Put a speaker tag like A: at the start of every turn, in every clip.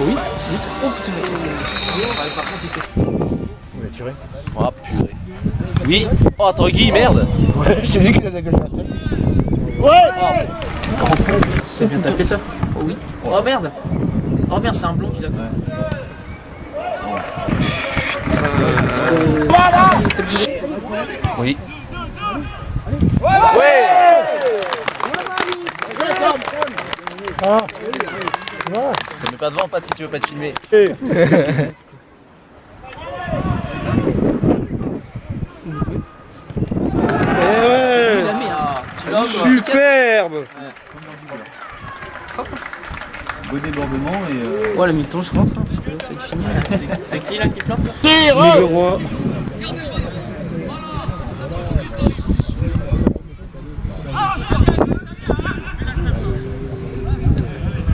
A: Oui. Oh putain, par contre il s'est...
B: On l'a tiré.
C: Ah purée. Oui. Oh Tanguy, merde.
B: Ouais, c'est lui qui l'a dégagé la tête.
A: Ouais. T'as bien tapé ça? Oh oui. Oh merde. Oh merde, c'est un blond qui l'a fait.
C: Oui. Ouais.
B: Ah.
C: Te mets pas devant, Pat, si tu veux pas te filmer.
B: Hey.
A: Il a mis un...
B: Superbe.
D: Beau débordement et...
A: Ouais, la mi-temps je rentre, hein, parce que là ça va être fini. C'est qui là qui plante là?
B: Le roi.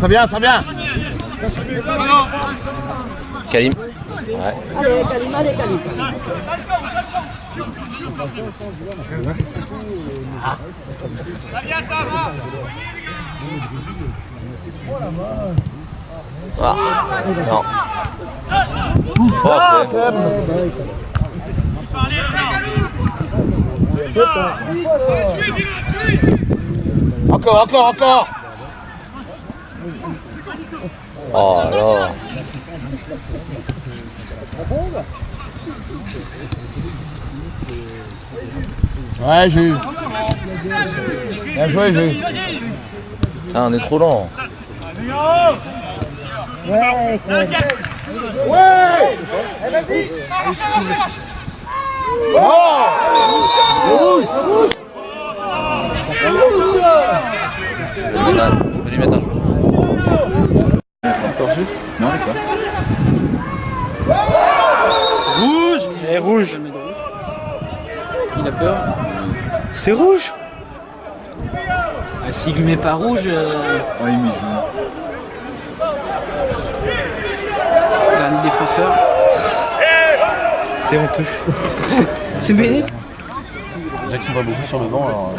B: Très bien, très bien.
C: Kalim. Ouais.
E: Allez, Kalim, allez, Kalim.
C: Ah. Non. Oh,
B: Encore.
C: oh là.
B: Ouais, j'ai eu. Bien joué, j'ai eu.
C: Ah, on est trop lent.
E: Ouais, Kalim.
B: Ouais. Vas-y.
C: Vas-y, mets un jeu.
D: Encore jeu? Non, c'est pas.
B: Rouge. Et rouge.
A: Il a peur.
B: C'est rouge.
A: S'il met pas rouge,
D: Oh, il met jaune.
A: dernier défenseur.
B: C'est honteux.
A: C'est Béné.
C: Jackson va beaucoup sur le banc alors.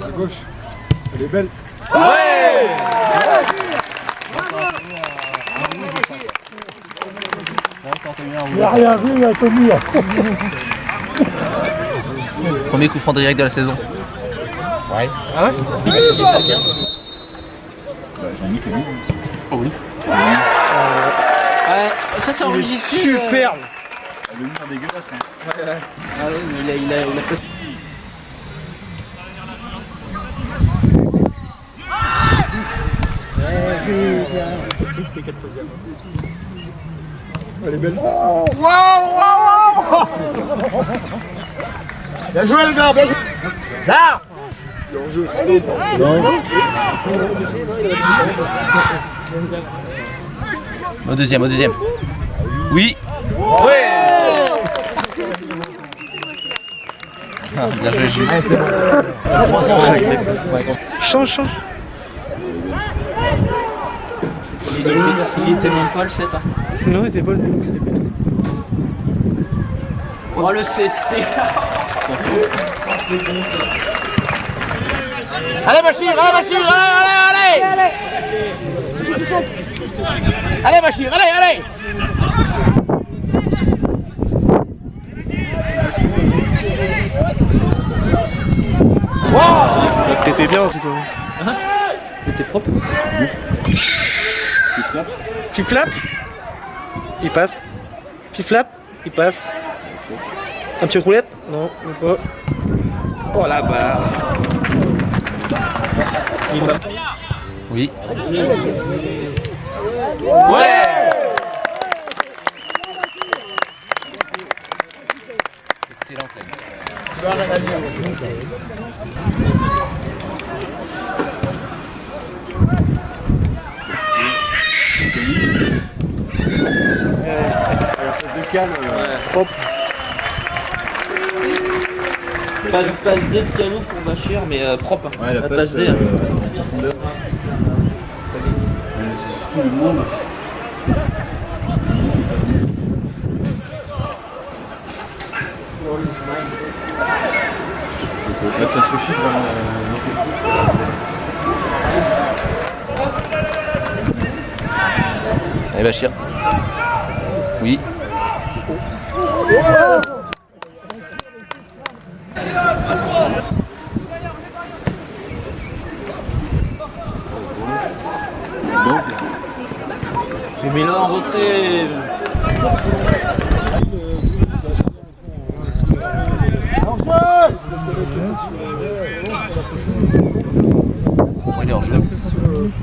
B: À gauche. Elle est belle.
C: Ouais.
B: Il a rien vu, il a été mis.
C: Premier coup franc direct de la saison.
B: Ouais. Ah ouais.
D: Jean-Nic est nul.
A: Oh oui. Ça c'est
B: Il est
A: enregistré.
B: superbe.
D: Le mur dégueulasse. Hein.
A: Ah oui, mais il a fait...
B: Elle est belle. Waouh. Bien joué les gars, bien joué. Là.
C: Au deuxième. Oui. Ouais. Ah, bien joué, Jules.
B: Change.
A: Il était même pas le 7. Hein.
B: Non, il était pas le.
A: Oh le CC.
B: Allez Bachir, allez. Allez Bachir, allez. Wow. T'étais bien en tout cas.
A: Il était propre.
B: Flip-flap. Il passe. Flip-flap. Il passe. Un petit roulette. Non, pas. Oh la barre.
A: Il va.
C: Oui. Ouais. Excellent, Clem.
D: De calme,
B: Propre.
A: Passe D de Calou pour Bachir, mais propre.
D: Ouais, la
A: passe D.
D: en profondeur. tout le monde. Là, ça suffit vraiment.
C: Allez, Bachir. Oui.
A: Mais là en retrait.
C: Bon, il est en jeu.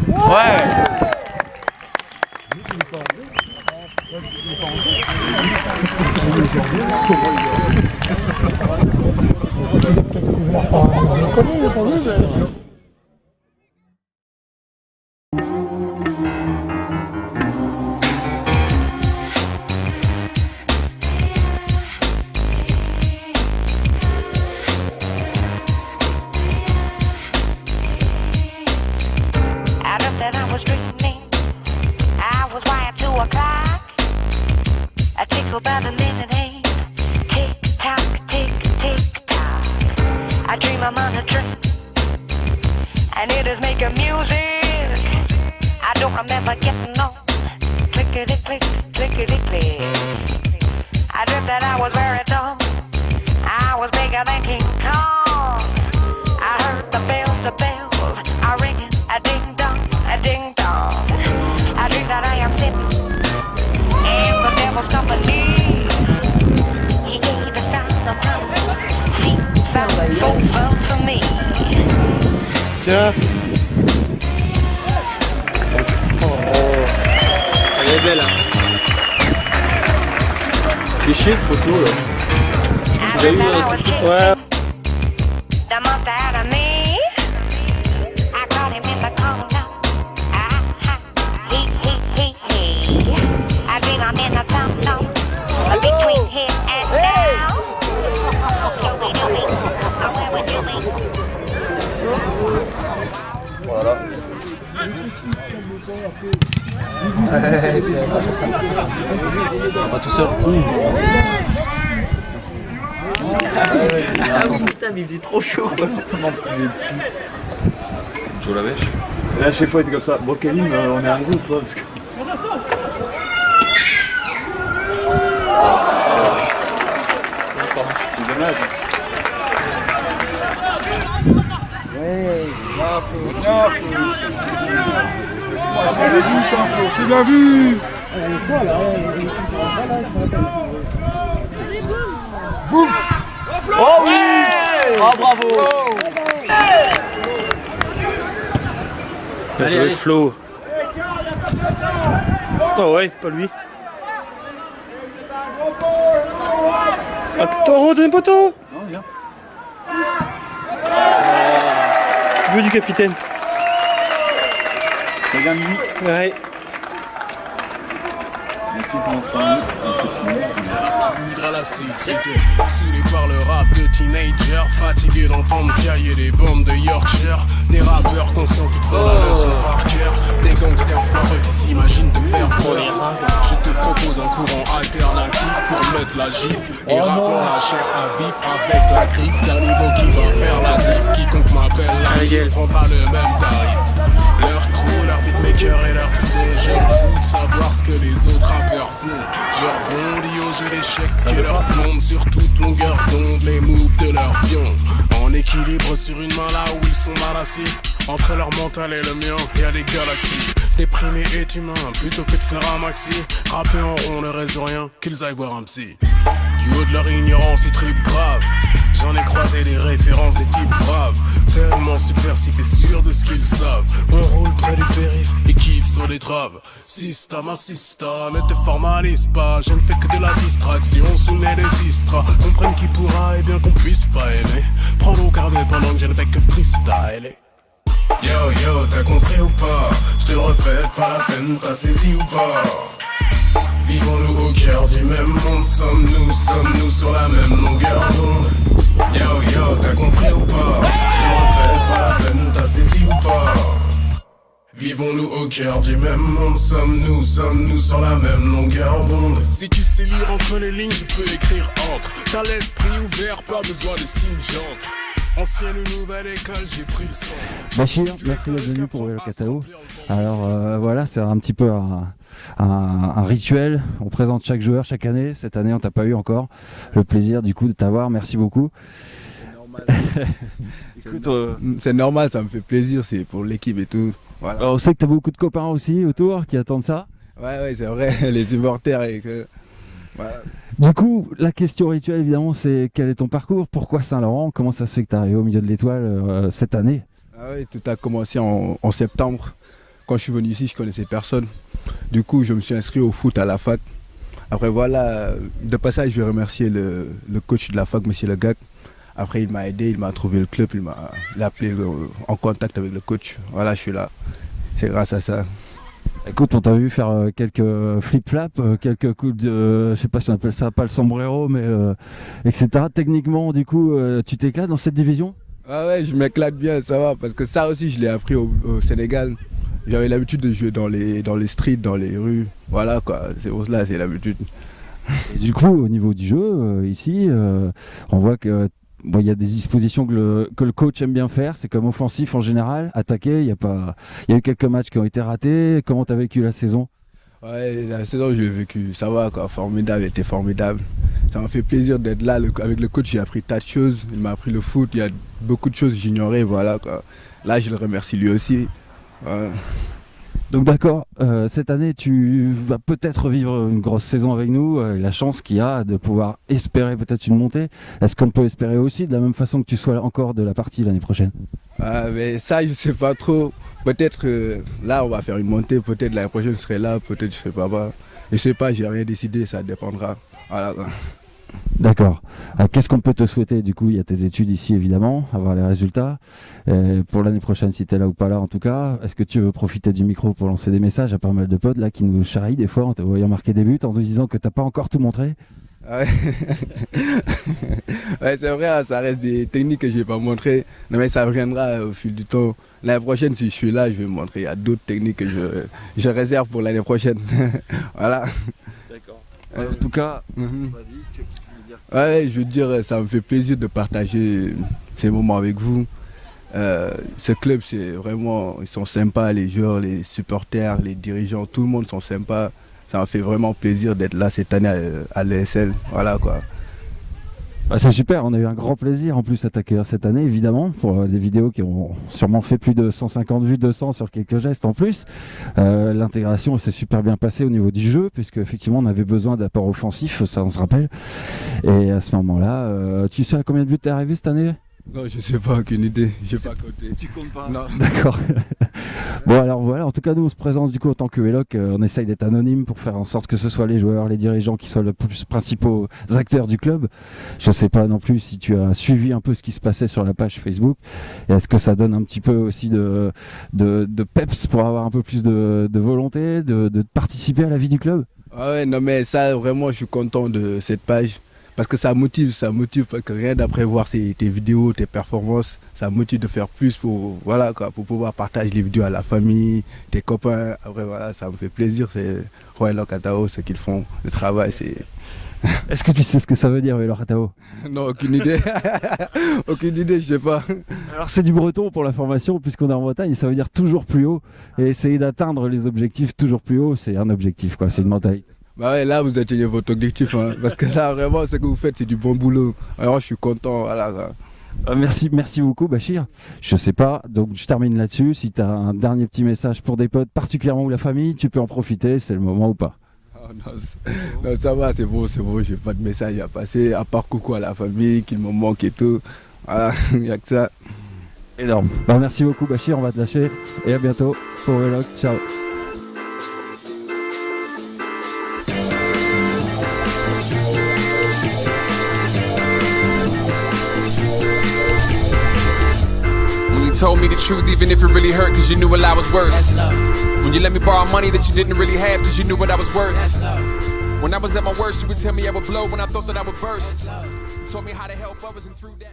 C: Ouais.
F: I dreamt that I was dreaming. I was wired to a clock. I tickle by the minute hand. Tick tock, tick, tick tock. I dream I'm on a train, and it is making music. I don't remember getting on. Clickety click, clickety click. I dreamt that I was very tall. I was bigger than King Kong. I heard the bells are ringing. A ding dong, a ding dong. I dream that I am sitting in the devil's company. He gave the sound of honey. He found hope for me.
B: Tiens.
A: Elle est belle. Hein.
D: C'est chier ce photo là.
F: I dreamt that I was sitting.
B: Ouais.
F: The monster out of me. I caught him in the corner. He. I dream I'm in the tunnel between here and now. Scooby-Dooby, where we doing?
C: Voilà. On va tout seul.
A: Ah oui, putain, mais il faisait trop chaud. Quoi.
C: Joe la bêche.
D: Là, à chaque fois, il était comme ça. Bon, Kalim, on est arrivé ou pas parce que... C'est dommage.
G: C'est bien vu. Boum.
C: Oh oui. Oh bravo.
B: Bien
A: Allez,
B: joué,
A: allez.
B: Flo. Oh ouais, pas lui. Ah, taureau d'un poteau.
D: Non, viens.
B: But du capitaine.
D: Ça vient de lui.
B: Ouais.
D: Merci pour notre famille.
G: À la cité, saoulé par le rap de teenager, fatigué d'entendre cailler des bombes de Yorkshire, des rappeurs conscients qui te font la leçon par cœur, des gangsters foireux qui s'imaginent te faire peur. Je te propose un courant alternatif pour mettre la gifle et rafler la chair à vif avec la griffe. C'est un niveau qui va faire la diff, quiconque m'appelle la rive prendra le même tarif. Leur crew, leur beatmaker et leur son, je me fous de savoir ce que les autres rappeurs font. Je rebondis au jeu d'échecs qui leur plombe sur toute longueur d'onde les moves de leur pion. En équilibre sur une main là où ils sont mal assis. Entre leur mental et le mien, y a des galaxies. Déprimé est humain, plutôt que de faire un maxi. Rapper en rond ne résout rien, qu'ils aillent voir un psy. Du haut de leur ignorance, ils trippent grave. J'en ai croisé des références, des types braves. Tellement subversifs et sûrs de ce qu'ils savent. On roule près du périph' et kiffe sur les traves. Système à système, ne te formalise pas. Je ne fais que de la distraction, sous le nez des sistras. Comprenne qui pourra et bien qu'on puisse pas aimer. Prendre au carnet pendant que je ne fais que freestyle. Yo yo, t'as compris ou pas? Je te le refais, pas la peine, t'as saisi ou pas? Vivons-nous au cœur du même monde, sommes-nous sur la même longueur d'onde? Yo yo, t'as compris ou pas? Je te le refais, pas la peine, t'as saisi ou pas? Vivons-nous au cœur du même monde, sommes-nous sur la même longueur d'onde. Si tu sais lire entre les lignes, je peux écrire entre. T'as l'esprit ouvert, pas besoin de signes d'encre. Ancienne ou nouvelle école, j'ai pris le son.
H: Bachir, merci d'être venu pour le Catao. Alors voilà, c'est un petit peu un rituel. On présente chaque joueur chaque année. Cette année, on t'a pas eu encore. Le plaisir du coup de t'avoir. Merci beaucoup. Écoute,
I: c'est normal, ça me fait plaisir. C'est pour l'équipe et tout. Voilà.
H: On sait que tu as beaucoup de copains aussi autour qui attendent ça.
I: Ouais, c'est vrai, les supporters et que. Voilà.
H: Du coup, la question rituelle évidemment, c'est quel est ton parcours? Pourquoi Saint-Laurent? Comment ça se fait que tu es arrivé au milieu de l'Étoile cette année?
I: Ah ouais, tout a commencé en septembre. Quand je suis venu ici, je connaissais personne. Du coup, je me suis inscrit au foot à la fac. Après voilà, de passage, je vais remercier le coach de la fac, monsieur Le Gac. Après, il m'a aidé, il m'a trouvé le club, il m'a appelé en contact avec le coach. Voilà, je suis là. C'est grâce à ça.
H: Écoute, on t'a vu faire quelques flip-flaps, quelques coups de, je sais pas si on appelle ça, pas le sombrero, mais etc. Techniquement, du coup, tu t'éclates dans cette division?
I: Ah ouais, je m'éclate bien, ça va, parce que ça aussi, je l'ai appris au Sénégal. J'avais l'habitude de jouer dans les streets, dans les rues. Voilà quoi, c'est pour cela, c'est l'habitude.
H: Et du coup, au niveau du jeu, ici, on voit que bon, y a des dispositions que le coach aime bien faire, c'est comme offensif en général, attaquer, il y a eu quelques matchs qui ont été ratés. Comment tu as vécu la saison?
I: Ouais, la saison j'ai vécu, ça va quoi, formidable, elle était formidable. Ça m'a fait plaisir d'être là, avec le coach j'ai appris tas de choses, il m'a appris le foot, il y a beaucoup de choses que j'ignorais, voilà quoi. Là je le remercie lui aussi. Voilà.
H: Donc d'accord, cette année tu vas peut-être vivre une grosse saison avec nous, la chance qu'il y a de pouvoir espérer peut-être une montée. Est-ce qu'on peut espérer aussi de la même façon que tu sois encore de la partie l'année prochaine?
I: Mais ça je sais pas trop, peut-être là on va faire une montée, peut-être l'année prochaine je serai là, peut-être je sais pas. Je sais pas, j'ai rien décidé, ça dépendra. Voilà.
H: D'accord. Qu'est-ce qu'on peut te souhaiter? Du coup, il y a tes études ici évidemment, avoir les résultats. Pour l'année prochaine, si tu es là ou pas là en tout cas, est-ce que tu veux profiter du micro pour lancer des messages à pas mal de potes là qui nous charrient des fois en te voyant marquer des buts, en nous disant que tu n'as pas encore tout montré?
I: Ouais, ouais c'est vrai, ça reste des techniques que je n'ai pas montrées, mais ça viendra au fil du temps. L'année prochaine, si je suis là, je vais montrer. Il y a d'autres techniques que je réserve pour l'année prochaine. Voilà.
H: D'accord. En tout cas,
I: ouais, je veux dire, ça me fait plaisir de partager ces moments avec vous. Ce club, c'est vraiment, ils sont sympas, les joueurs, les supporters, les dirigeants, tout le monde sont sympas. Ça m'a fait vraiment plaisir d'être là cette année à l'ESL. Voilà quoi.
H: Bah, c'est super, on a eu un grand plaisir en plus à t'accueillir cette année évidemment pour des vidéos qui ont sûrement fait plus de 150 vues, 200 sur quelques gestes en plus. L'intégration s'est super bien passée au niveau du jeu puisque effectivement on avait besoin d'apport offensif, ça on se rappelle. Et à ce moment-là, tu sais à combien de buts t'es arrivé cette année?
I: Non, je sais pas, aucune idée, je sais pas compter.
C: Tu comptes pas?
I: Non.
H: D'accord. Bon alors voilà, en tout cas nous on se présente du coup en tant que Eloc, on essaye d'être anonyme pour faire en sorte que ce soit les joueurs, les dirigeants qui soient les principaux acteurs du club. Je sais pas non plus si tu as suivi un peu ce qui se passait sur la page Facebook, et est-ce que ça donne un petit peu aussi de peps pour avoir un peu plus de volonté, de participer à la vie du club?
I: Ah ouais, non mais ça vraiment je suis content de cette page. Parce que ça motive, parce que rien d'après voir tes vidéos, tes performances, ça motive de faire plus pour, voilà, quoi, pour pouvoir partager les vidéos à la famille, tes copains. Après voilà, ça me fait plaisir, c'est Royal Catao, ce qu'ils font, le travail, c'est...
H: Est-ce que tu sais ce que ça veut dire, Royal Catao?
I: Non, aucune idée. Aucune idée, je sais pas.
H: Alors c'est du breton pour la formation, puisqu'on est en Bretagne, et ça veut dire toujours plus haut. Et essayer d'atteindre les objectifs toujours plus haut, c'est un objectif, quoi, c'est une mentalité.
I: Bah ouais, là vous atteignez votre objectif, hein, parce que là vraiment ce que vous faites c'est du bon boulot. Alors je suis content, voilà.
H: Merci beaucoup Bachir. Je sais pas, donc je termine là-dessus. Si tu as un dernier petit message pour des potes, particulièrement ou la famille, tu peux en profiter, c'est le moment ou pas?
I: Oh, non, ça va, c'est bon, j'ai pas de message à passer, à part coucou à la famille qui me manque et tout. Voilà, il n'y a que ça.
H: Énorme. Bah, merci beaucoup Bachir, on va te lâcher et à bientôt pour Vlog. Ciao.
J: Told me the truth even if it really hurt cause you knew what I was worth. When you let me borrow money that you didn't really have cause you knew what I was worth. When I was at my worst you would tell me I would blow when I thought that I would burst. You taught me how to help others and through that